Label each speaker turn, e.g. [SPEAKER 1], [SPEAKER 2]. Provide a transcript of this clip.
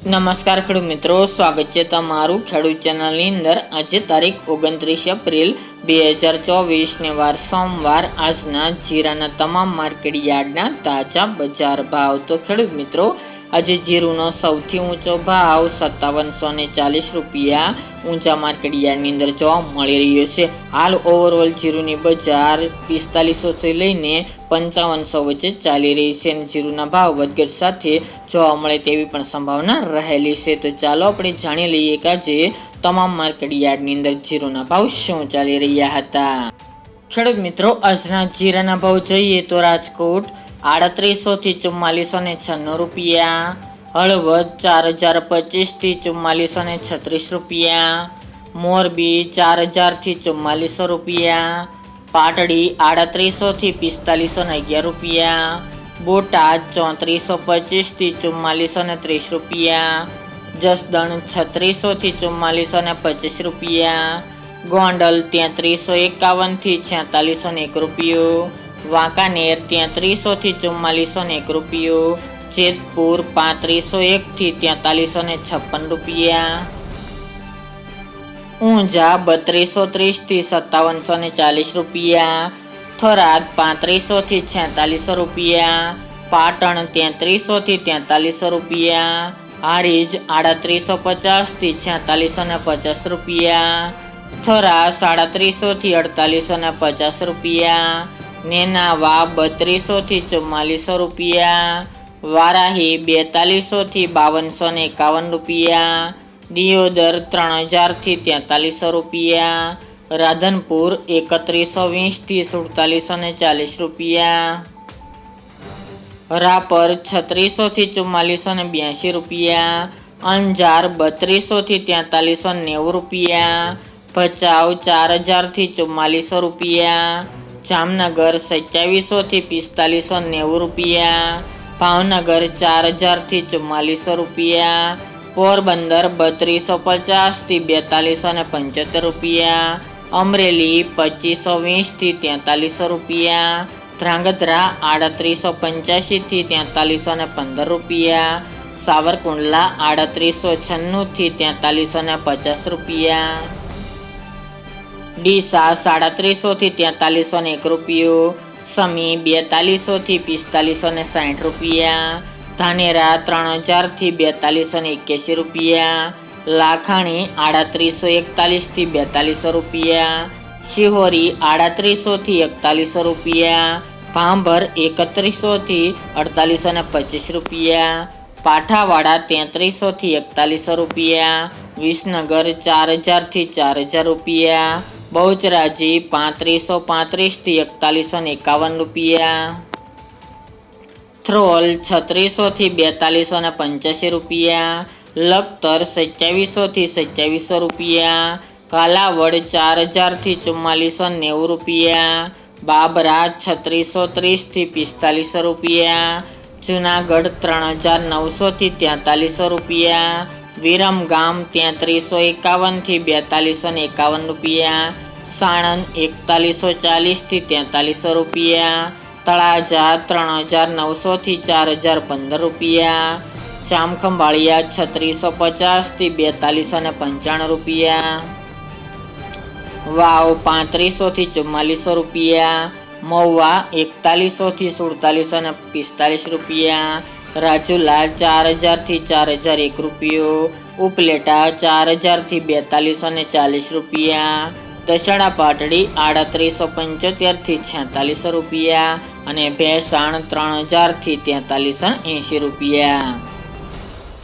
[SPEAKER 1] નમસ્કાર ખેડૂત મિત્રો, સ્વાગત છે તમારું ખેડૂત ચેનલની અંદર। આજે તારીખ 29 એપ્રિલ 2024 ને વાર સોમવાર। આજના જીરાના તમામ માર્કેટ યાર્ડના તાજા બજાર ભાવ। તો ખેડૂત મિત્રો, આજે જીરુનો સૌથી ઊંચો ભાવ 5740 રૂપિયા ઊંચા માર્કેટ યાર્ડની અંદર જોવા મળી રહ્યો છે। હાલ ઓવરઓલ જીરુની બજાર 4500 થી લઈને 5500 વચ્ચે ચાલી રહી છે। જીરુના ભાવ વધઘટ સાથે જોવા મળે તેવી પણ સંભાવના રહેલી છે। તો ચાલો આપણે જાણી લઈએ કે આજે તમામ માર્કેટ યાર્ડની અંદર જીરુના ભાવ શું ચાલી રહ્યા હતા। ખેડૂત મિત્રો, આજના જીરાના ભાવ જોઈએ તો રાજકોટ 3800 થી 4496 રૂપિયા, હળવદ 4025 થી 4436 રૂપિયા, મોરબી 4000 થી 4400 રૂપિયા, પાટડી 3800 થી 4511 રૂપિયા, બોટાદ 3425 થી 4430 રૂપિયા, જસદણ 3600 થી 4425 રૂપિયા, ગોંડલ 3351 થી 4601 રૂપિયો, વાંકાનેર 3300 થી 4401 રૂપિયો, જેતપુર 3501 થી 4356 રૂપિયા, ઊંઝા 3230 થી 5740 રૂપિયા, થરાદ 3500 થી 4600 રૂપિયા, પાટણ 3300 થી 4300 રૂપિયા, હારીજ 3850 થી 4650 રૂપિયા, થરા 3700 થી 4850 રૂપિયા, નેનાવા 3200 થી 4400 રૂપિયા, વારાહી 4200 થી 5251 રૂપિયા, દિયોદર 3000 થી 4300 રૂપિયા, રાધનપુર 3120 થી 4740 રૂપિયા, રાપર 3600 થી 4482 રૂપિયા, અંજાર 3200 થી 4390 રૂપિયા, ભચાઉ 4000 થી 4400 રૂપિયા, જામનગર 2700 થી 4590 રૂપિયા, ભાવનગર 4000 થી 4400 રૂપિયા, પોરબંદર 3250 થી 4275 રૂપિયા, અમરેલી 2520 થી 4300 રૂપિયા, ધ્રાંગધ્રા 3885 થી 4315 રૂપિયા, સાવરકુંડલા 3896 થી 4350 રૂપિયા, ડીસા 3700 થી 4301 રૂપિયો, સમી 4200 થી 4560 રૂપિયા, ધાનેરા 3000 થી 4281 રૂપિયા, લાખાણી 3841 થી 4200 રૂપિયા, શિહોરી 3800 થી 4100 રૂપિયા, ભાંભર 3100 થી 4825 રૂપિયા, પાઠાવાડા 3300 થી 4100 રૂપિયા, વિસનગર 4000 થી 4000 રૂપિયા, બહુચરાજી 3535 થી 4151 રૂપિયા, થ્રોલ 3600 થી 4285 રૂપિયા, લખતર 2700 થી 2700 રૂપિયા, કાલાવડ 4000 થી 4490 રૂપિયા, બાબરા 3630 થી 4500 રૂપિયા, જુનાગઢ 3900 થી 4300 રૂપિયા, વિરમગામ 3351 થી 4251 રૂપિયા, સાણંદ 4140 થી 4300 રૂપિયા, તળાજા 3900 થી 4015 રૂપિયા, જામખંભાળિયા 3650 થી 4295 રૂપિયા, વાવ 3500 થી 4400 રૂપિયા, મહુવા 4100 થી 4745 રૂપિયા, રાજુલા 4000 થી 4001 રૂપિયો, ઉપલેટા 4000 થી 4240 રૂપિયા, દશેડા પાટડી 3875 થી 4600 રૂપિયા અને ભેસાણ 3000 થી 4380 રૂપિયા।